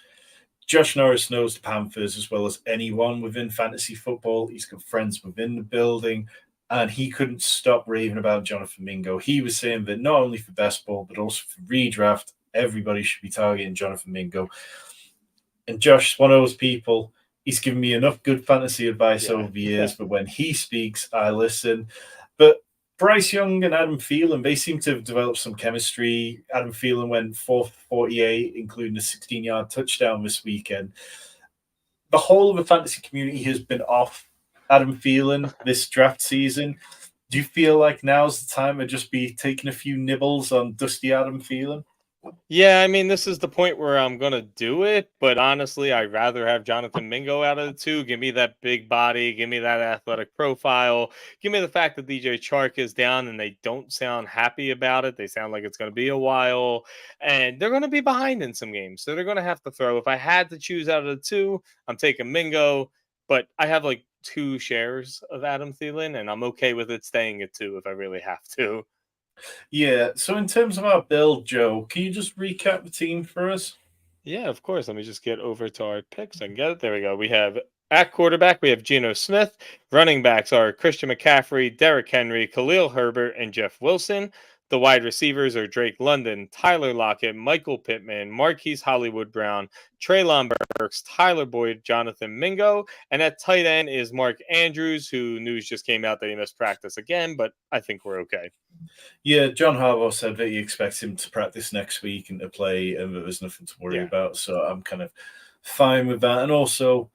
Josh Norris knows the Panthers as well as anyone within fantasy football. He's got friends within the building. and he couldn't stop raving about Jonathan Mingo. He was saying that not only for best ball, but also for redraft, everybody should be targeting Jonathan Mingo. And Josh's one of those people. He's given me enough good fantasy advice over the years, but when he speaks, I listen. But Bryce Young and Adam Thielen, they seem to have developed some chemistry. Adam Thielen went 448, including a 16-yard touchdown this weekend. The whole of the fantasy community has been off Adam Thielen this draft season. Do you feel like now's the time to just be taking a few nibbles on Dusty Adam Thielen? Yeah, I mean, this is the point where I'm going to do it, but honestly, I'd rather have Jonathan Mingo out of the two. Give me that big body, give me that athletic profile, give me the fact that DJ Chark is down and they don't sound happy about it. They sound like it's going to be a while, and they're going to be behind in some games, so they're going to have to throw. If I had to choose out of the two, I'm taking Mingo, but I have like 2 shares of Adam Thielen, and I'm okay with it staying at 2 if I really have to. Yeah. So in terms of our build, Joe, can you just recap the team for us? Yeah, of course. Let me just get over to our picks and get it. There we go. We have at quarterback, we have Geno Smith. Running backs are Christian McCaffrey, Derrick Henry, Khalil Herbert, and Jeff Wilson. The wide receivers are Drake London, Tyler Lockett, Michael Pittman, Marquise Hollywood Brown, Traylon Burks, Tyler Boyd, Jonathan Mingo. And at tight end is Mark Andrews, who news just came out that he missed practice again, but I think we're okay. Yeah, John Harbaugh said that he expects him to practice next week and to play, and that there's nothing to worry about. So I'm kind of fine with that. And also,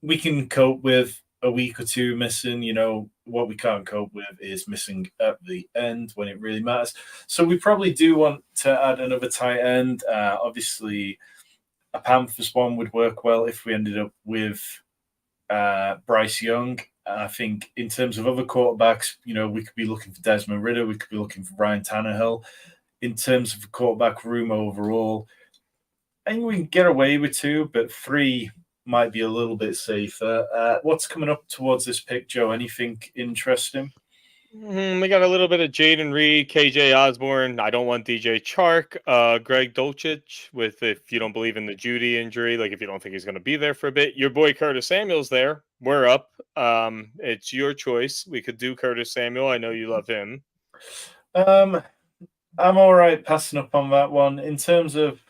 we can cope with a week or two missing. You know, what we can't cope with is missing at the end when it really matters. So we probably do want to add another tight end. Obviously, a Panthers one would work well if we ended up with Bryce Young. I think in terms of other quarterbacks, you know, we could be looking for Desmond Ridder. We could be looking for Ryan Tannehill. In terms of the quarterback room overall, I think we can get away with 2, but 3 might be a little bit safer. What's coming up towards this pick, Joe? Anything interesting? We got a little bit of Jaden Reed, KJ Osborne. I don't want DJ Chark. Greg Dolchich with if you don't believe in the Judy injury, like if you don't think he's going to be there for a bit. Your boy Curtis Samuel's there. We're up. It's your choice. We could do Curtis Samuel. I know you love him. I'm all right passing up on that one. In terms of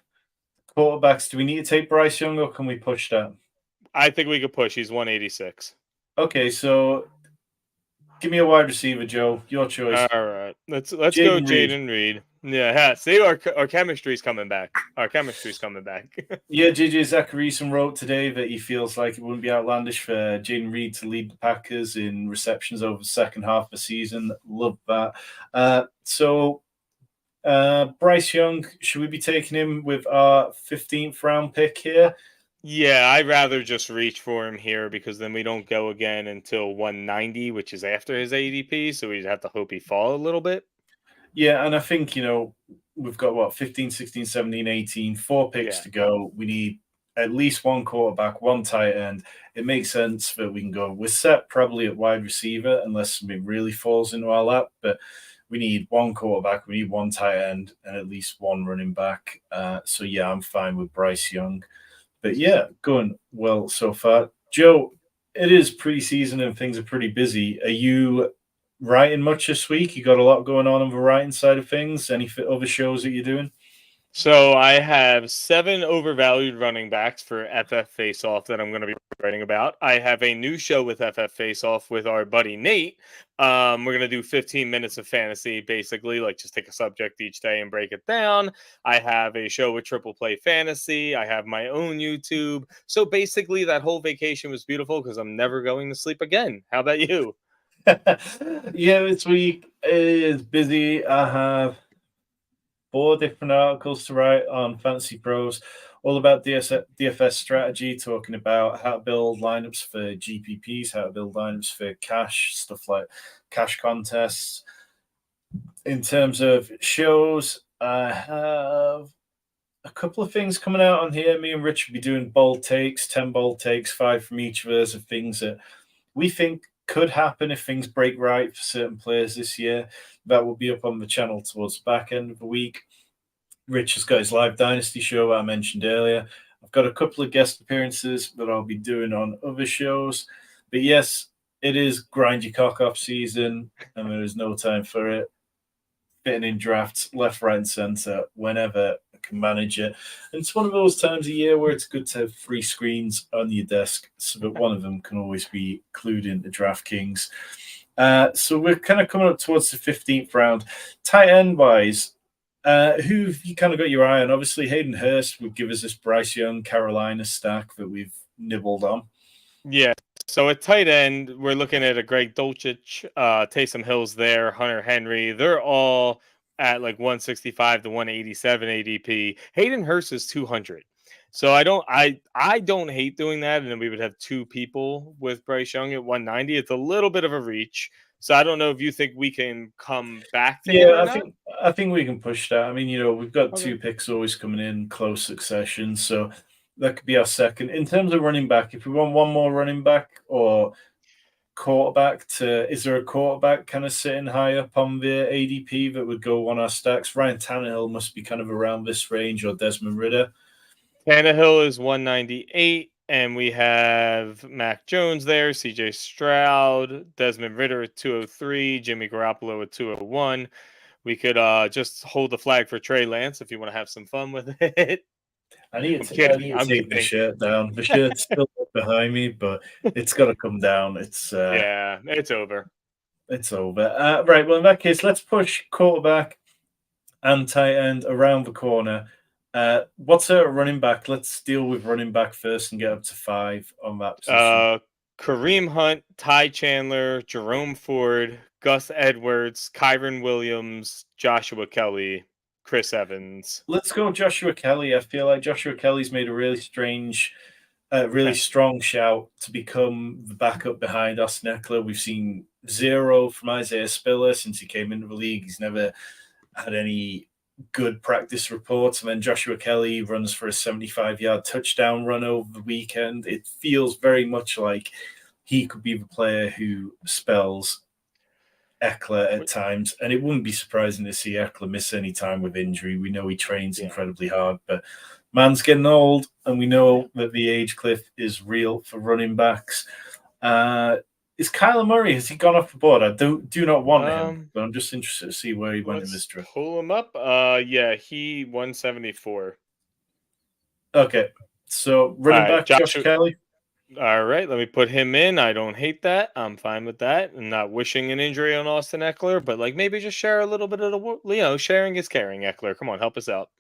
quarterbacks, do we need to take Bryce Young or can we push that? I think we could push. He's 186. Okay, so give me a wide receiver, Joe. Your choice. All right. Let's go Jaden Reed. Yeah, see, our chemistry's coming back. Our chemistry's coming back. Yeah, JJ Zacharyson wrote today that he feels like it wouldn't be outlandish for Jaden Reed to lead the Packers in receptions over the second half of the season. Love that. So Bryce Young, should we be taking him with our 15th round pick here? Yeah, I'd rather just reach for him here because then we don't go again until 190, which is after his ADP. So we'd have to hope he fall a little bit. Yeah, and I think, you know, we've got, what, 15, 16, 17, 18, 4 picks to go. We need at least one quarterback, one tight end. It makes sense that we can go. We're set probably at wide receiver unless something really falls into our lap, but we need one quarterback, we need one tight end, and at least one running back. So, yeah, I'm fine with Bryce Young. But, yeah, going well so far. Joe, it is preseason and things are pretty busy. Are you writing much this week? You got a lot going on the writing side of things. Any other shows that you're doing? So I have 7 overvalued running backs for FF Face Off that I'm going to be writing about. I have a new show with FF Face Off with our buddy Nate. We're going to do 15 minutes of fantasy, basically, like just take a subject each day and break it down. I have a show with Triple Play Fantasy. I have my own YouTube. So basically, that whole vacation was beautiful because I'm never going to sleep again. How about you? Yeah, this week is busy. I have 4 different articles to write on FantasyPros, all about DFS strategy, talking about how to build lineups for GPPs, how to build lineups for cash, stuff like cash contests. In terms of shows, I have a couple of things coming out on here. Me and Rich will be doing bold takes, 10 bold takes, 5 from each of us of things that we think could happen if things break right for certain players this year. That will be up on the channel towards the back end of the week. Rich has got his live Dynasty show I mentioned earlier. I've got a couple of guest appearances that I'll be doing on other shows. But yes, it is grind your cock off season, and there is no time for it. Fitting in drafts left, right, and center whenever I can manage it. And it's one of those times of year where it's good to have free screens on your desk so that one of them can always be clued into DraftKings. So we're kind of coming up towards the 15th round. Tight end wise, who've you kind of got your eye on? Obviously, Hayden Hurst would give us this Bryce Young Carolina stack that we've nibbled on. Yeah. So at tight end, we're looking at a Greg Dulcich, Taysom Hill's there, Hunter Henry. They're all at like 165 to 187 ADP. Hayden Hurst is 200. So I don't hate doing that. And then we would have two people with Bryce Young at 190. It's a little bit of a reach. So I don't know if you think we can come back to him or Yeah, not. I think we can push that. I mean, we've got Okay. two picks always coming in close succession, so that could be our second. In terms of running back, if we want one more running back or quarterback is there a quarterback kind of sitting high up on the ADP that would go on our stacks? Ryan Tannehill must be kind of around this range, or Desmond Ridder. Tannehill is 198, and we have Mac Jones there, CJ Stroud, Desmond Ritter at 203, Jimmy Garoppolo at 201. We could just hold the flag for Trey Lance if you want to have some fun with it. I need I'm to, kidding. I'm take the kidding. shirt down. The shirt's still up behind me, but it's got to come down. It's Yeah, it's over. It's over. Right. Well, in that case, let's push quarterback and tight end around the corner. What's a running back? Let's deal with running back first and get up to 5 on that position. Kareem Hunt, Ty Chandler, Jerome Ford, Gus Edwards, Kyron Williams, Joshua Kelly, Chris Evans. Let's go Joshua Kelly. I feel like Joshua Kelly's made a really really Okay. strong shout to become the backup behind Austin Eckler. We've seen zero from Isaiah Spiller since he came into the league. He's never had any good practice reports. And then Joshua Kelly runs for a 75-yard touchdown run over the weekend. It feels very much like he could be the player who spells Eckler at times. And it wouldn't be surprising to see Eckler miss any time with injury. We know he trains incredibly hard, but man's getting old, and we know that the age cliff is real for running backs. Is Kyler Murray, has he gone off the board? I do not want him, but I'm just interested to see where he went in this draft. Pull him up. Yeah, he 174. Okay, so running back Josh Kelly. All right, let me put him in. I don't hate that. I'm fine with that. I'm not wishing an injury on Austin Eckler, but like maybe just share a little bit of the, sharing is caring. Eckler, come on, help us out.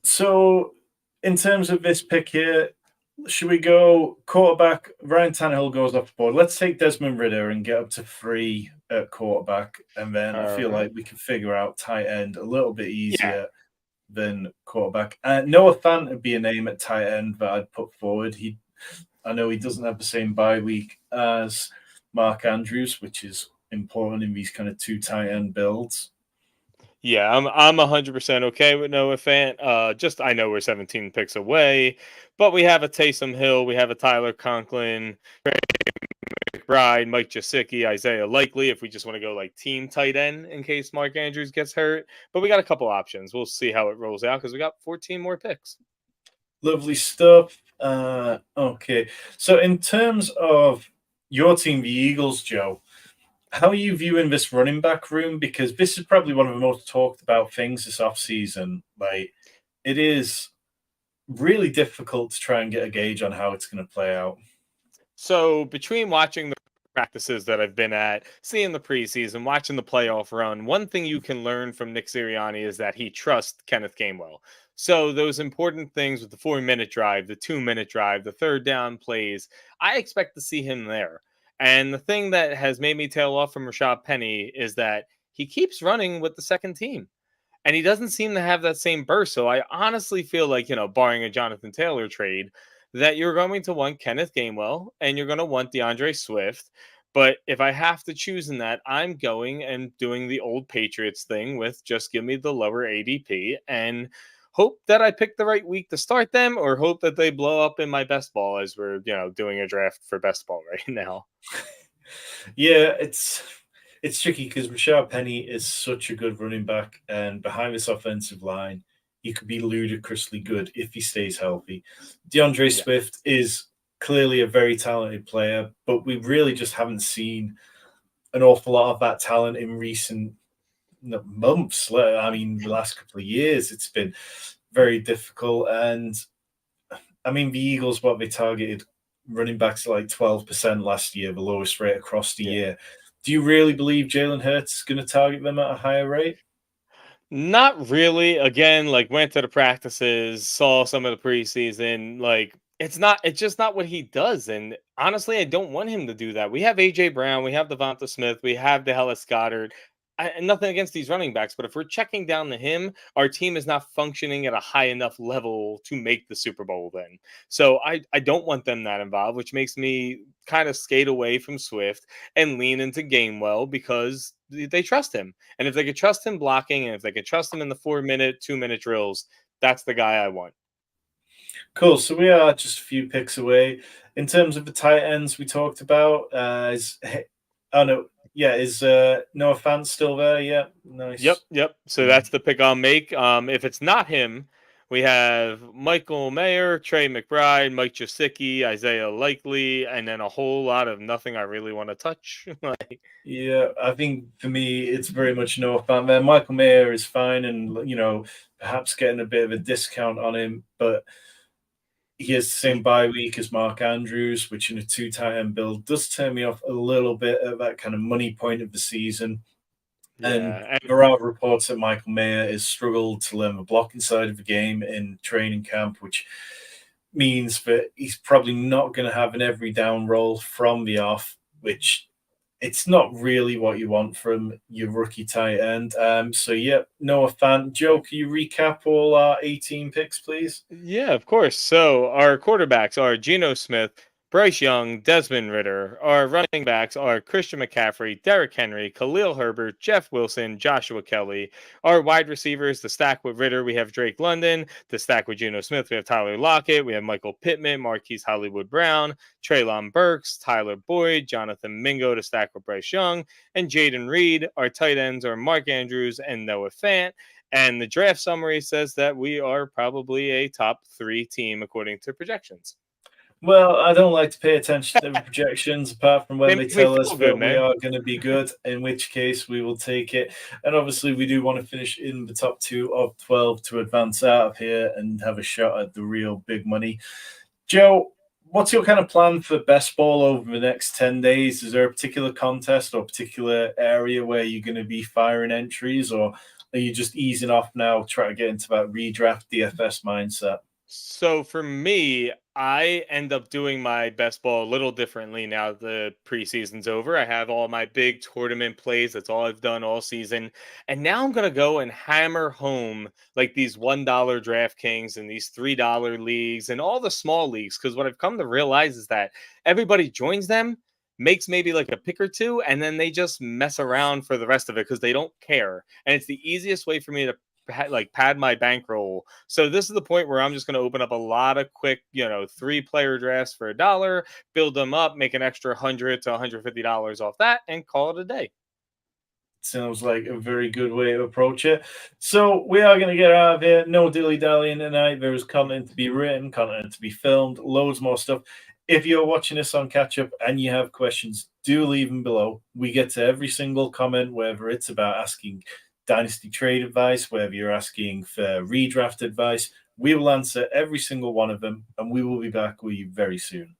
So, in terms of this pick here, should we go quarterback? Ryan Tannehill goes off the board. Let's take Desmond Ridder and get up to 3 at quarterback, and then I feel like we can figure out tight end a little bit easier than quarterback. Noah Fant would be a name at tight end that I'd put forward. I know he doesn't have the same bye week as Mark Andrews, which is important in these kind of 2 tight end builds. Yeah, I'm 100% okay with Noah Fant. Just I know we're 17 picks away, but we have a Taysom Hill, we have a Tyler Conklin, McBride, Mike Gesicki, Isaiah Likely. If we just want to go like team tight end in case Mark Andrews gets hurt, but we got a couple options. We'll see how it rolls out because we got 14 more picks. Lovely stuff. Okay, so in terms of your team, the Eagles, Joe, how are you viewing this running back room? Because this is probably one of the most talked about things this offseason. Like, it is really difficult to try and get a gauge on how it's going to play out. So between watching the practices that I've been at, seeing the preseason, watching the playoff run, one thing you can learn from Nick Sirianni is that he trusts Kenneth Gainwell. So those important things with the 4-minute drive, the 2-minute drive, the third down plays, I expect to see him there. And the thing that has made me tail off from Rashad Penny is that he keeps running with the second team. And he doesn't seem to have that same burst. So I honestly feel like, barring a Jonathan Taylor trade, that you're going to want Kenneth Gainwell and you're going to want DeAndre Swift. But if I have to choose in that, I'm going and doing the old Patriots thing with just give me the lower ADP and hope that I pick the right week to start them, or hope that they blow up in my best ball as we're, doing a draft for best ball right now. Yeah, it's tricky because Rashad Penny is such a good running back, and behind this offensive line, he could be ludicrously good if he stays healthy. DeAndre Swift is clearly a very talented player, but we really just haven't seen an awful lot of that talent in recent months. I mean, the last couple of years, it's been very difficult. And I mean, the Eagles, what they targeted running backs like 12% last year, the lowest rate across the Yeah. year. Do you really believe Jalen Hurts is going to target them at a higher rate? Not really. Again, like went to the practices, saw some of the preseason. Like it's just not what he does. And honestly, I don't want him to do that. We have AJ Brown, we have Devonta Smith, we have the Dallas Goddard. And nothing against these running backs, but if we're checking down to him, our team is not functioning at a high enough level to make the Super Bowl then. So I don't want them that involved, which makes me kind of skate away from Swift and lean into Gainwell because they trust him. And if they could trust him blocking and if they could trust him in the 4 minute, 2 minute drills, that's the guy I want. Cool. So we are just a few picks away. In terms of the tight ends we talked about, oh no, yeah, is Noah Fant still there? Yeah, Yep, nice. yep. So Yeah. that's the pick I'll make. If it's not him, we have Michael Mayer, Trey McBride, Mike Gesicki, Isaiah Likely, and then a whole lot of nothing I really want to touch. Like, Yeah, I think for me, it's very much Noah Fant there. Michael Mayer is fine, and perhaps getting a bit of a discount on him, but he has the same bye week as Mark Andrews, which in a two tight end build does turn me off a little bit at that kind of money point of the season. And yeah, there are reports that Michael Mayer has struggled to learn the blocking side of the game in training camp, which means that he's probably not going to have an every down role from the off, which it's not really what you want from your rookie tight end. So, yeah, Noah Fant. Joe, can you recap all our 18 picks, please? Yeah, of course. So our quarterbacks are Geno Smith, Bryce Young, Desmond Ritter. Our running backs are Christian McCaffrey, Derrick Henry, Khalil Herbert, Jeff Wilson, Joshua Kelly. Our wide receivers, the stack with Ritter, we have Drake London. The stack with Geno Smith, we have Tyler Lockett. We have Michael Pittman, Marquise Hollywood Brown, Traylon Burks, Tyler Boyd, Jonathan Mingo to stack with Bryce Young, and Jaden Reed. Our tight ends are Mark Andrews and Noah Fant. And the draft summary says that we are probably a top 3 team according to projections. Well, I don't like to pay attention to the projections apart from They when they make me tell us feel good, that we man. are going to be good, in which case we will take it. And obviously, we do want to finish in the top 2 of 12 to advance out of here and have a shot at the real big money. Joe, what's your kind of plan for best ball over the next 10 days? Is there a particular contest or particular area where you're going to be firing entries, or are you just easing off now, trying to get into that redraft DFS mindset? So for me, I end up doing my best ball a little differently now the preseason's over. I have all my big tournament plays. That's all I've done all season. And now I'm going to go and hammer home like these $1 DraftKings and these $3 leagues and all the small leagues. Because what I've come to realize is that everybody joins them, makes maybe like a pick or two, and then they just mess around for the rest of it because they don't care. And it's the easiest way for me to like pad my bankroll. So this is the point where I'm just going to open up a lot of quick, 3-player drafts for $1, build them up, make an extra $100 to $150 off that, and call it a day. Sounds like a very good way to approach it. So we are going to get out of here. No dilly-dallying tonight. There is content to be written, content to be filmed, loads more stuff. If you're watching this on catch-up and you have questions, do leave them below. We get to every single comment, whether it's about asking dynasty trade advice, whether you're asking for redraft advice. We will answer every single one of them, and we will be back with you very soon.